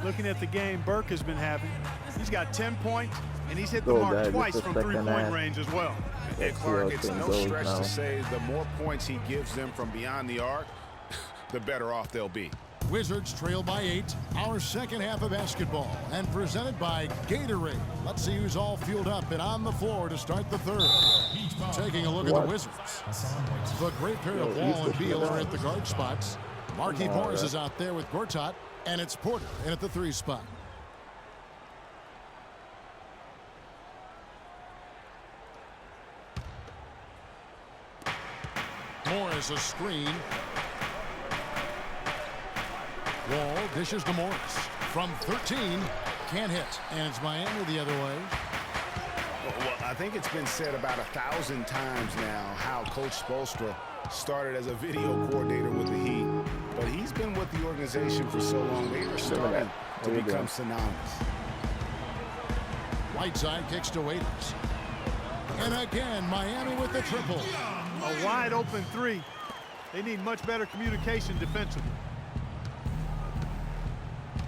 Looking at the game Burke has been having, he's got 10 points, and he's hit the mark twice from three-point range as well. Yeah, Clark, it's no stretch to say the more points he gives them from beyond the arc, the better off they'll be. Wizards trail by 8. Our second half of basketball, and presented by Gatorade. Let's see who's all fueled up and on the floor to start the third. Taking a look at the Wizards. The great pair of Wall and Beal are at the guard spots. Marquise Morris is out there with Gortat, and it's Porter in at the 3 spot. Morris a screen. Wall dishes to Morris. From 13, can't hit. And it's Miami the other way. Well, I think it's been said about 1,000 times now how Coach Spoelstra started as a video coordinator with the Heat. But he's been with the organization for so long, they are starting to become synonymous. Whiteside kicks to Waiters. And again, Miami with the triple. A wide open 3. They need much better communication defensively.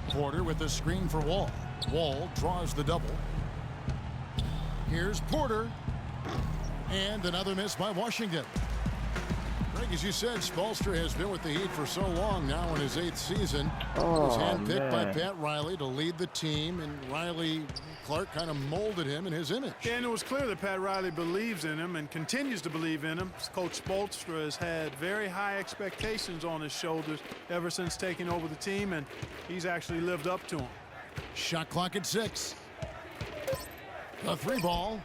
Porter with the screen for Wall. Wall draws the double. Here's Porter. And another miss by Washington. Greg, as you said, Spoelstra has been with the Heat for so long now in his 8th season. He was handpicked by Pat Riley to lead the team, and Clark kind of molded him in his image. Yeah, and it was clear that Pat Riley believes in him and continues to believe in him. Coach Spoelstra has had very high expectations on his shoulders ever since taking over the team, and he's actually lived up to them. Shot clock at 6. The 3 ball,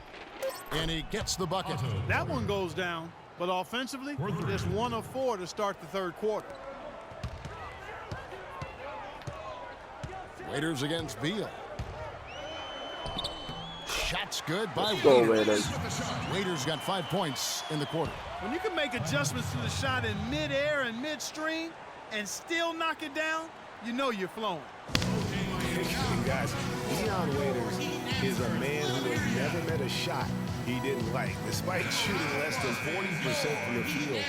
and he gets the bucket. That one goes down, but offensively, just 1 of 4 to start the third quarter. Waiters against Beal. Shots good by Waiters. Waiters got 5 points in the quarter. When you can make adjustments to the shot in midair and midstream and still knock it down, you know you're flowing. Guys, Dion Waiters is a man who has never met a shot he didn't like. Despite shooting less than 40% from the field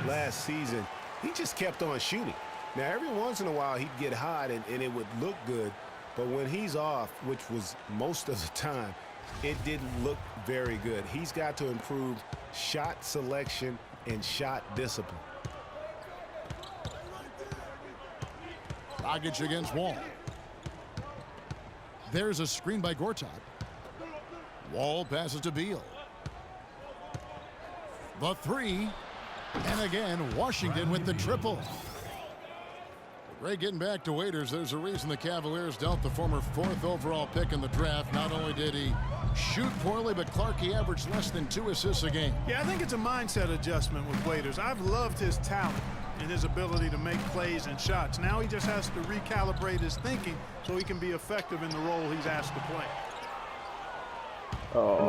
last season, he just kept on shooting. Now, every once in a while, he'd get hot and it would look good. But when he's off, which was most of the time, it didn't look very good. He's got to improve shot selection and shot discipline. Dragic against Wall. There's a screen by Gortat. Wall passes to Beal. The 3. And again, Washington with the triple. Ray, getting back to Waiters, there's a reason the Cavaliers dealt the former 4th overall pick in the draft. Not only did he shoot poorly, but Clark, he averaged less than 2 assists a game. Yeah, I think it's a mindset adjustment with Waiters. I've loved his talent and his ability to make plays and shots. Now he just has to recalibrate his thinking so he can be effective in the role he's asked to play.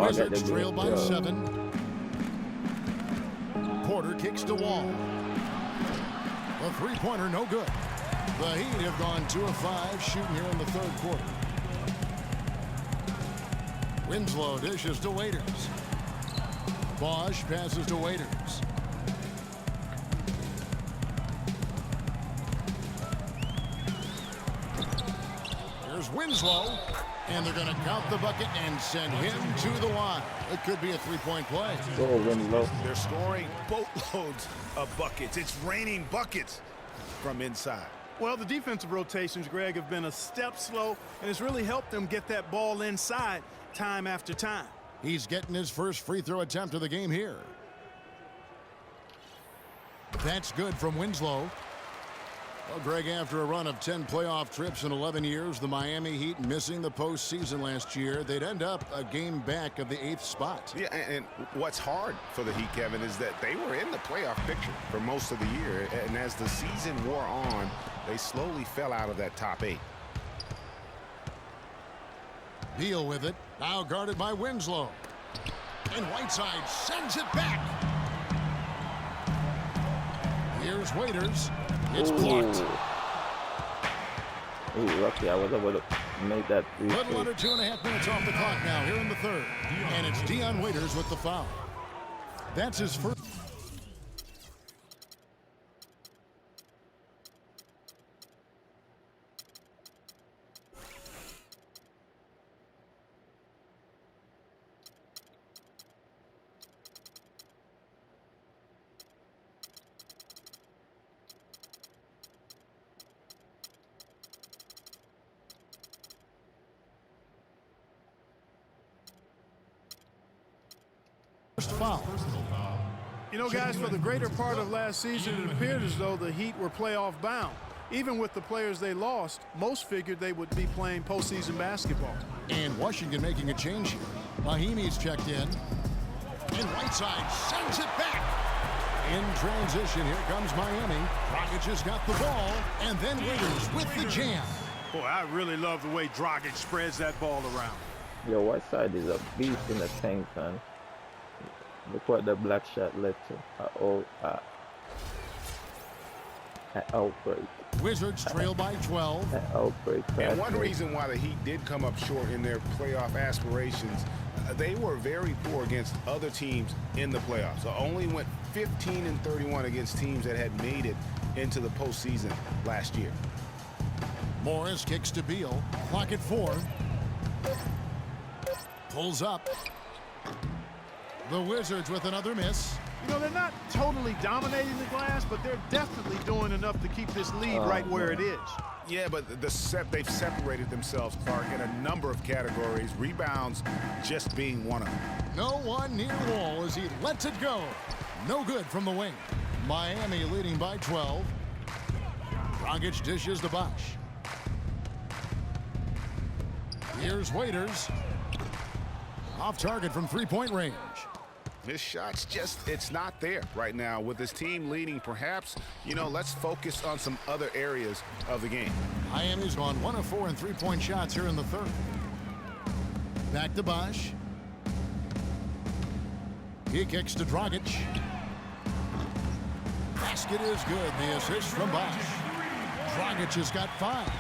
Wizards trail by 7. Porter kicks to Wall. The 3-pointer, no good. The Heat have gone 2 of 5 shooting here in the third quarter. Winslow dishes to Waiters. Bosch passes to Waiters. Here's Winslow. And they're going to count the bucket and send him to the line. It could be a 3-point play. They're scoring boatloads of buckets. It's raining buckets from inside. Well, the defensive rotations, Greg, have been a step slow, and it's really helped them get that ball inside time after time. He's getting his first free throw attempt of the game here. That's good from Winslow. Well, Greg, after a run of 10 playoff trips in 11 years, the Miami Heat missing the postseason last year, they'd end up a game back of the 8th spot. Yeah, and what's hard for the Heat, Kevin, is that they were in the playoff picture for most of the year, and as the season wore on, they slowly fell out of that top 8. Beal with it, now guarded by Winslow. And Whiteside sends it back. Here's Waiters. It's blocked. Ooh, lucky I was able to make that 3. Little under 2.5 minutes off the clock now here in the third. And it's Dion Waiters with the foul. That's his first. foul. You know, guys, for the greater part of last season, it appeared as though the Heat were playoff bound. Even with the players they lost, most figured they would be playing postseason basketball. And Washington making a change here. Mahimi's checked in. And Whiteside sends it back. In transition, here comes Miami. Dragic has got the ball. And then Waiters with the jam. Boy, I really love the way Dragic spreads that ball around. Yo, Whiteside is a beast in the tank, man. Look what the black shot led to. An outbreak. Wizards trail by 12. An outbreak. And one reason why the Heat did come up short in their playoff aspirations, they were very poor against other teams in the playoffs. So only went 15-31 against teams that had made it into the postseason last year. Morris kicks to Beal. Clock at 4. Pulls up. The Wizards with another miss. You know, they're not totally dominating the glass, but they're definitely doing enough to keep this lead right where it is. Yeah, but they've separated themselves, Clark, in a number of categories, rebounds just being one of them. No one near Wall as he lets it go. No good from the wing. Miami leading by 12. Dragic dishes to Bosh. Here's Waiters. Off target from three-point range. His shot's it's not there right now. With his team leading, perhaps, you know, let's focus on some other areas of the game. Miami's gone 1 of 4 in three-point shots here in the third. Back to Bosh. He kicks to Dragic. Basket is good. The assist from Bosh. Dragic has got 5.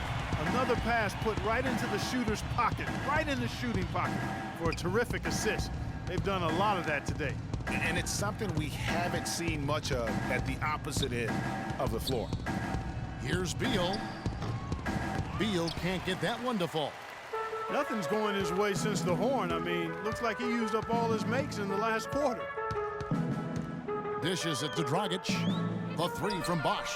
Another pass put right into the shooter's pocket, right in the shooting pocket for a terrific assist. They've done a lot of that today. And it's something we haven't seen much of at the opposite end of the floor. Here's Beal. Beal can't get that one to fall. Nothing's going his way since the horn. I mean, looks like he used up all his makes in the last quarter. Dishes it to Dragic. The 3 from Bosh.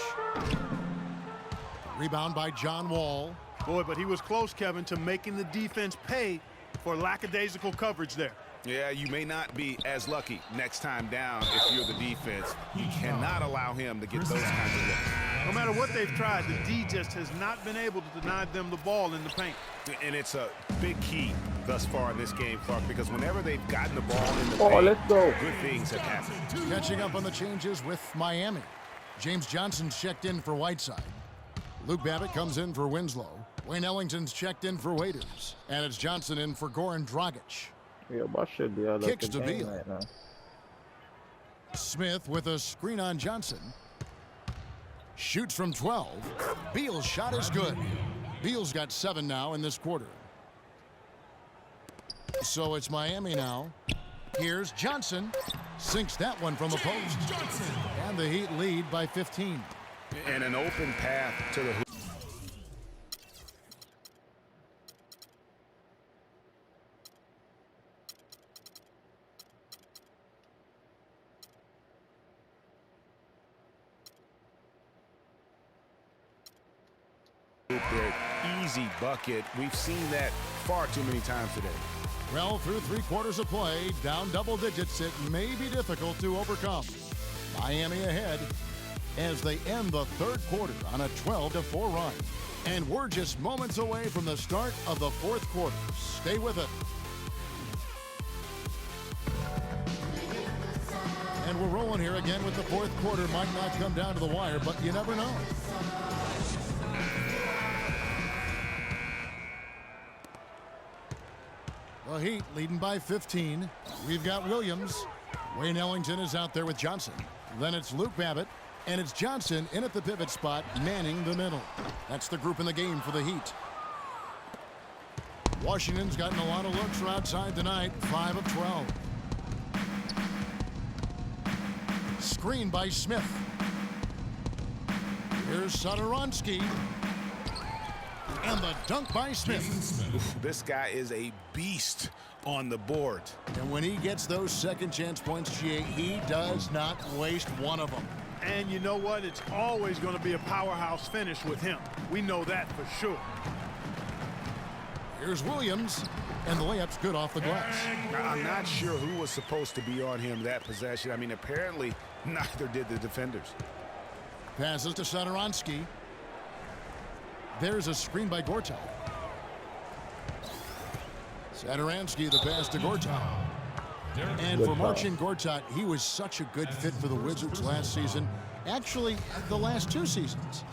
Rebound by John Wall. Boy, but he was close, Kevin, to making the defense pay for lackadaisical coverage there. Yeah, you may not be as lucky next time down if you're the defense. You cannot allow him to get those kinds of looks. No matter what they've tried, the D just has not been able to deny them the ball in the paint. And it's a big key thus far in this game, Clark, because whenever they've gotten the ball in the paint, let's go. good things have happened. Catching up on the changes with Miami. James Johnson's checked in for Whiteside. Luke Babbitt comes in for Winslow. Wayne Ellington's checked in for Waiters. And it's Johnson in for Goran Dragic. Yeah, Bosh should be out of Kicks the to game Beal. right now. Smith with a screen on Johnson. Shoots from 12. Beal's shot is good. Beal's got 7 now in this quarter. So it's Miami now. Here's Johnson. Sinks that one from the post. And the Heat lead by 15. And an open path to the hoop. Their easy bucket. We've seen that far too many times today. Well, through 3 quarters of play, down double digits, it may be difficult to overcome. Miami ahead as they end the third quarter on a 12-4 run. And we're just moments away from the start of the fourth quarter. Stay with it. And we're rolling here again with the fourth quarter. Might not come down to the wire, but you never know. The Heat leading by 15. We've got Williams. Wayne Ellington is out there with Johnson. Then it's Luke Babbitt. And it's Johnson in at the pivot spot, manning the middle. That's the group in the game for the Heat. Washington's gotten a lot of looks from outside tonight. 5 of 12. Screen by Smith. Here's Satoransky. And the dunk by Smith. This guy is a beast on the board. And when he gets those second chance points, he does not waste one of them. And you know what? It's always going to be a powerhouse finish with him. We know that for sure. Here's Williams, and the layup's good off the glass. I'm not sure who was supposed to be on him that possession. I mean, apparently neither did the defenders. Passes to Satoransky. There's a screen by Gortat. Satoransky, the pass to Gortat. And for Marcin Gortat, he was such a good fit for the Wizards last season. Actually, the last 2 seasons.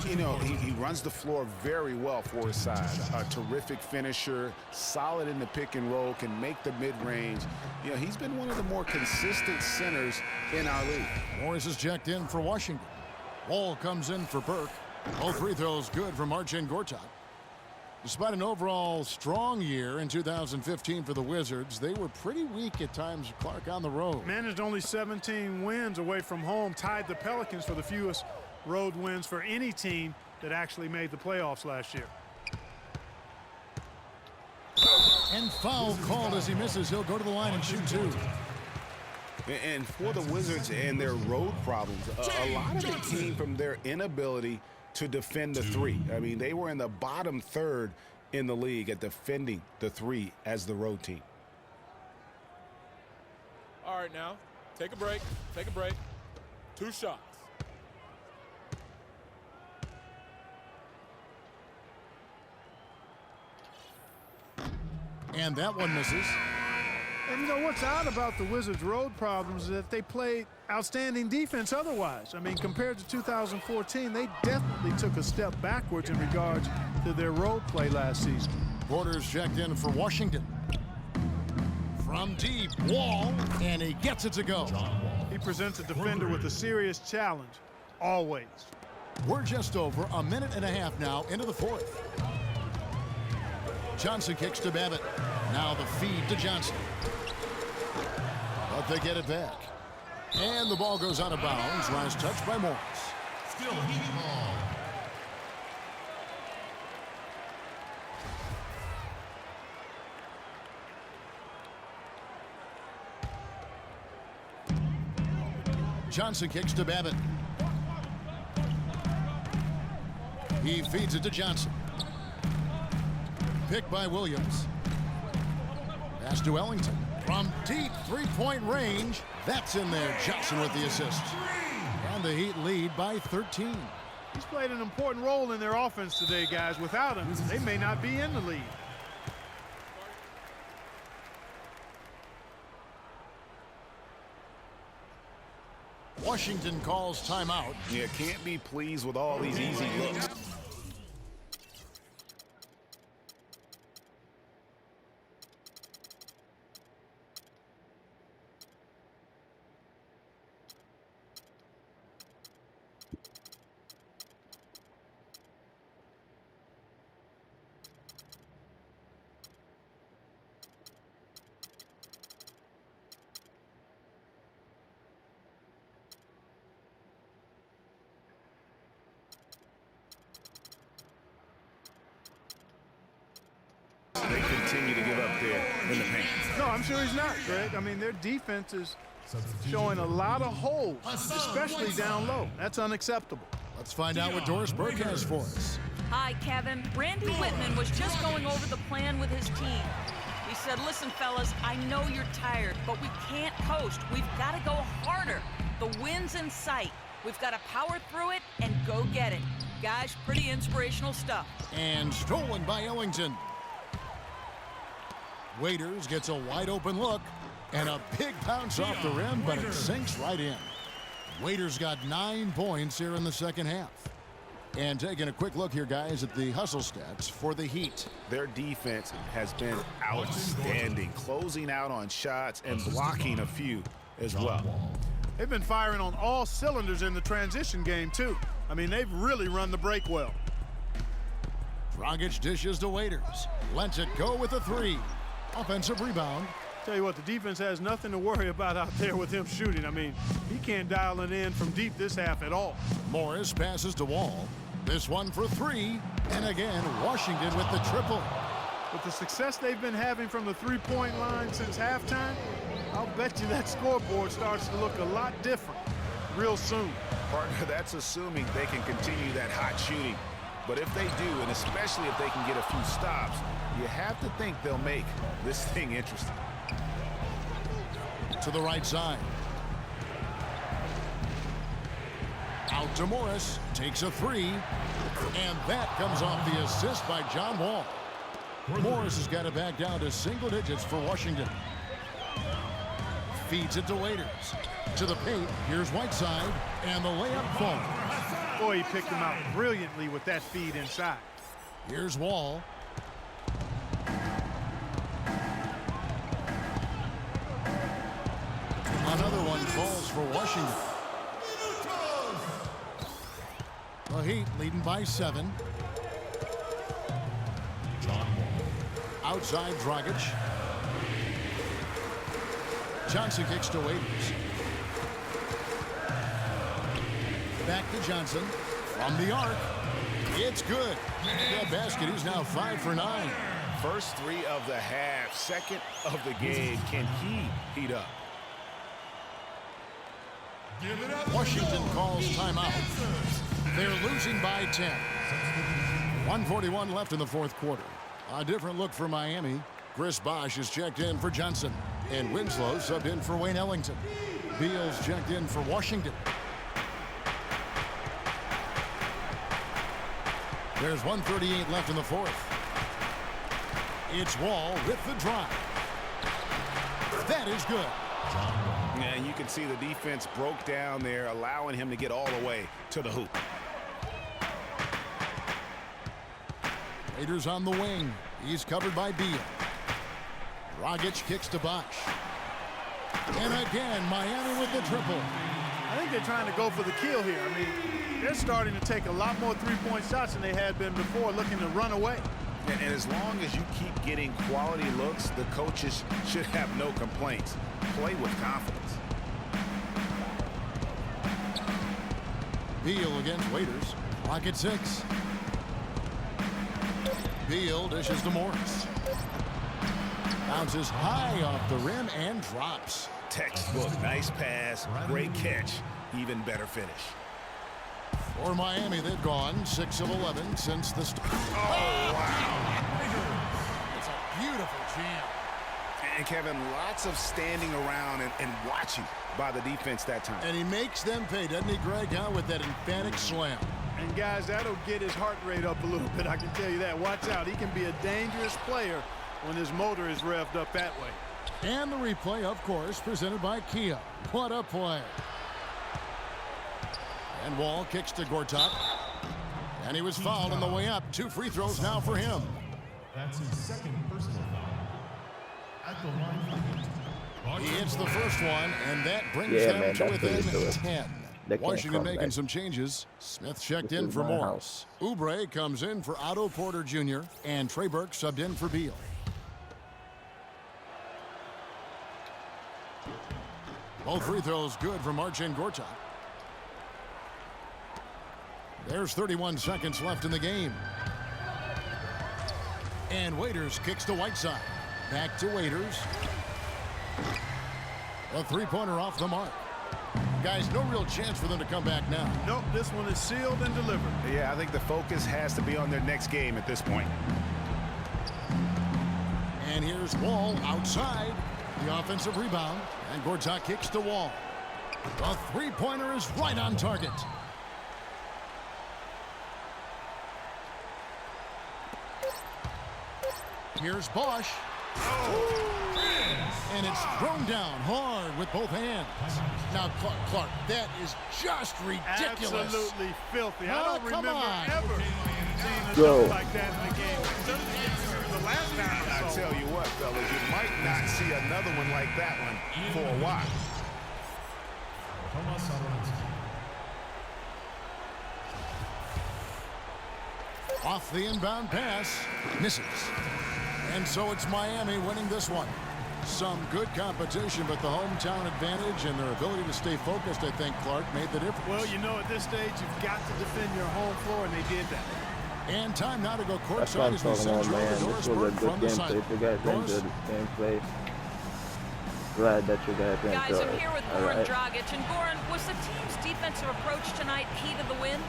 You know, he runs the floor very well for his size. A terrific finisher, solid in the pick and roll, can make the mid-range. You know, he's been one of the more consistent centers in our league. Morris is checked in for Washington. Wall comes in for Burke. All free throws good for Marcin Gortat. Despite an overall strong year in 2015 for the Wizards, they were pretty weak at times, Clark, on the road. Managed only 17 wins away from home, tied the Pelicans for the fewest road wins for any team that actually made the playoffs last year. And foul called as he misses. He'll go to the line and shoot 2. And for the Wizards and their road problems, a lot of it came from their inability to defend the 3. I mean, they were in the bottom third in the league at defending the 3 as the road team. All right, now, take a break. Take a break. 2 shots. And that one misses. And you know what's odd about the Wizards' road problems is that they played outstanding defense otherwise. I mean, compared to 2014, they definitely took a step backwards in regards to their road play last season. Porter's checked in for Washington. From deep, Wall, and he gets it to go. He presents a defender with a serious challenge, always. We're just over a minute and a half now into the 4th. Johnson kicks to Babbitt. Now the feed to Johnson. But they get it back. And the ball goes out of bounds. Last touch by Morris. Still Heat ball. Johnson kicks to Babbitt. He feeds it to Johnson. Picked by Williams. Pass to Ellington. From deep 3-point range. That's in there. Johnson with the assist. And the Heat lead by 13. He's played an important role in their offense today, guys. Without him, they may not be in the lead. Washington calls timeout. You can't be pleased with all these easy looks. They continue to give up there in the paint. No, I'm sure he's not, Greg. I mean, their defense is showing a lot of holes, especially down low. That's unacceptable. Let's find out what Doris Burke has for us. Hi, Kevin. Randy Whitman was just going over the plan with his team. He said, listen, fellas, I know you're tired, but we can't coast. We've got to go harder. The win's in sight. We've got to power through it and go get it. Guys, pretty inspirational stuff. And stolen by Ellington. Waiters gets a wide open look and a big bounce off the rim, but it sinks right in. Waiters got 9 points here in the second half. And taking a quick look here, guys, at the hustle stats for the Heat. Their defense has been outstanding, closing out on shots and blocking a few as well. They've been firing on all cylinders in the transition game, too. I mean, they've really run the break well. Dragic dishes to Waiters. Lets it go with a 3. Offensive rebound. Tell you what, the defense has nothing to worry about out there with him shooting. I mean, he can't dial it in from deep this half at all. Morris passes to Wall. This one for 3. And again, Washington with the triple. With the success they've been having from the three-point line since halftime, I'll bet you that scoreboard starts to look a lot different real soon. Partner, that's assuming they can continue that hot shooting But if they do, and especially if they can get a few stops, you have to think they'll make this thing interesting. To the right side. Out to Morris. Takes a three. And that comes off the assist by John Wall. Morris has got it back down to single digits for Washington. Feeds it to Waiters. To the paint. Here's Whiteside. And the layup falls. Boy, he picked him out brilliantly with that feed inside. Here's Wall. Another one falls for Washington. The Heat leading by 7. Outside Dragic. Johnson kicks to Waiters. Back to Johnson. From the arc. It's good. That basket, he's now 5 for 9. First 3 of the half, second of the game. Can he heat up? Washington calls timeout. They're losing by 10. 1:41 left in the fourth quarter. A different look for Miami. Chris Bosh is checked in for Johnson. And Winslow subbed in for Wayne Ellington. Beals checked in for Washington. There's 1:38 left in the fourth. It's Wall with the drive. That is good. And you can see the defense broke down there, allowing him to get all the way to the hoop. Raiders on the wing. He's covered by Beal. Dragic kicks to Bosh. And again, Miami with the triple. I think they're trying to go for the kill here. I mean, they're starting to take a lot more three-point shots than they had been before, looking to run away. And as long as you keep getting quality looks, the coaches should have no complaints. Play with confidence. Beal against Waiters. Clock at 6. Beal dishes to Morris. Bounces high off the rim and drops. Textbook, nice pass, great catch, even better finish. For Miami, they've gone 6 of 11 since the start. Oh, wow. It's a beautiful jam. And Kevin, lots of standing around and watching by the defense that time. And he makes them pay, doesn't he, Greg, with that emphatic slam. And guys, that'll get his heart rate up a little bit, I can tell you that. Watch out, he can be a dangerous player when his motor is revved up that way. And the replay, of course, presented by Kia. What a play. And Wall kicks to Gortat. And he was fouled on the way up. 2 free throws now for him. That's his second personal foul. At the line for Heat. He hits the first one, and that brings Yeah, them man, to that's within ridiculous. 10. They can't Washington come making back. some changes. Smith checked This in is for my Morris. Oubre comes in for Otto Porter Jr. And Trey Burke subbed in for Beal. Both free throws good for Marcin Gortat. There's 31 seconds left in the game. And Waiters kicks to Whiteside. Back to Waiters. A three-pointer off the mark. Guys, no real chance for them to come back now. Nope, this one is sealed and delivered. Yeah, I think the focus has to be on their next game at this point. And here's Wall outside. The offensive rebound. And Gortat kicks to Wall. The three-pointer is right on target. Here's Bosh. And it's thrown down hard with both hands. Now, Clark, that is just ridiculous. Absolutely filthy. I Oh, don't come remember on. ever seeing a Go. shot like that in the game. Certainly the last time I I saw tell it. you what, fellas, you might not see another one like that one for a while. Thomas Satoransky. Off the inbound pass. Misses. And so it's Miami winning this one. Some good competition, but the hometown advantage and their ability to stay focused, I think, Clark, made the difference. Well, you know, at this stage, you've got to defend your home floor, and they did that. And time now to go That's what courtside I'm as we talking send about, you over man. to This was a Dorisburg good from the gameplay. side. If you guys Doris? enjoyed this gameplay, glad that you guys enjoyed. Guys, I'm here with All Goran right. Dragic. And Goran, was the team's defensive approach tonight key to the win?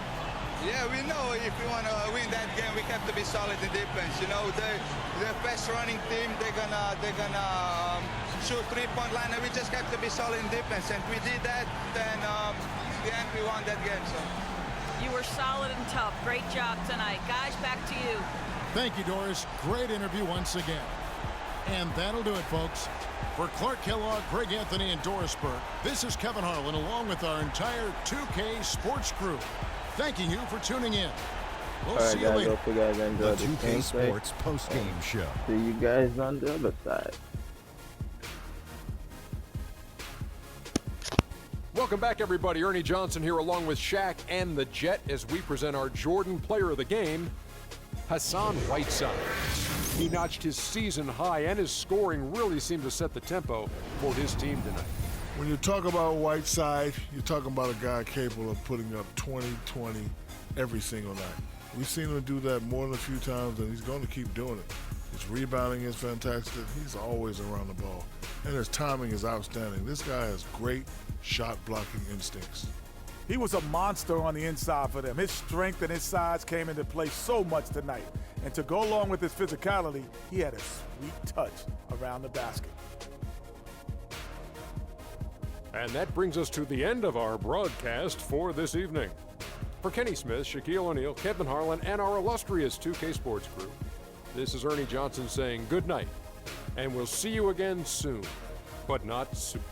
Yeah, we know if we want to win that game, we have to be solid in defense. You know, the fast running team, they're gonna shoot 3-point line, and we just have to be solid in defense. And we did that, and in the end, we won that game. So. You were solid and tough. Great job tonight. Guys, back to you. Thank you, Doris. Great interview once again. And that'll do it, folks. For Clark Kellogg, Greg Anthony, and Doris Burke, this is Kevin Harlan along with our entire 2K Sports crew, thanking you for tuning in. We'll All right, see you guys. later. Hope you guys The enjoyed the 2K gameplay. Sports post-game show. See you guys on the other side. Welcome back, everybody. Ernie Johnson here along with Shaq and the Jet as we present our Jordan Player of the Game, Hassan Whiteside. He notched his season high, and his scoring really seemed to set the tempo for his team tonight. When you talk about Whiteside, you're talking about a guy capable of putting up 20 every single night. We've seen him do that more than a few times, and he's going to keep doing it. His rebounding is fantastic. He's always around the ball, and his timing is outstanding. This guy has great shot-blocking instincts. He was a monster on the inside for them. His strength and his size came into play so much tonight. And to go along with his physicality, he had a sweet touch around the basket. And that brings us to the end of our broadcast for this evening. For Kenny Smith, Shaquille O'Neal, Kevin Harlan, and our illustrious 2K Sports crew, this is Ernie Johnson saying good night, and we'll see you again soon, but not soon.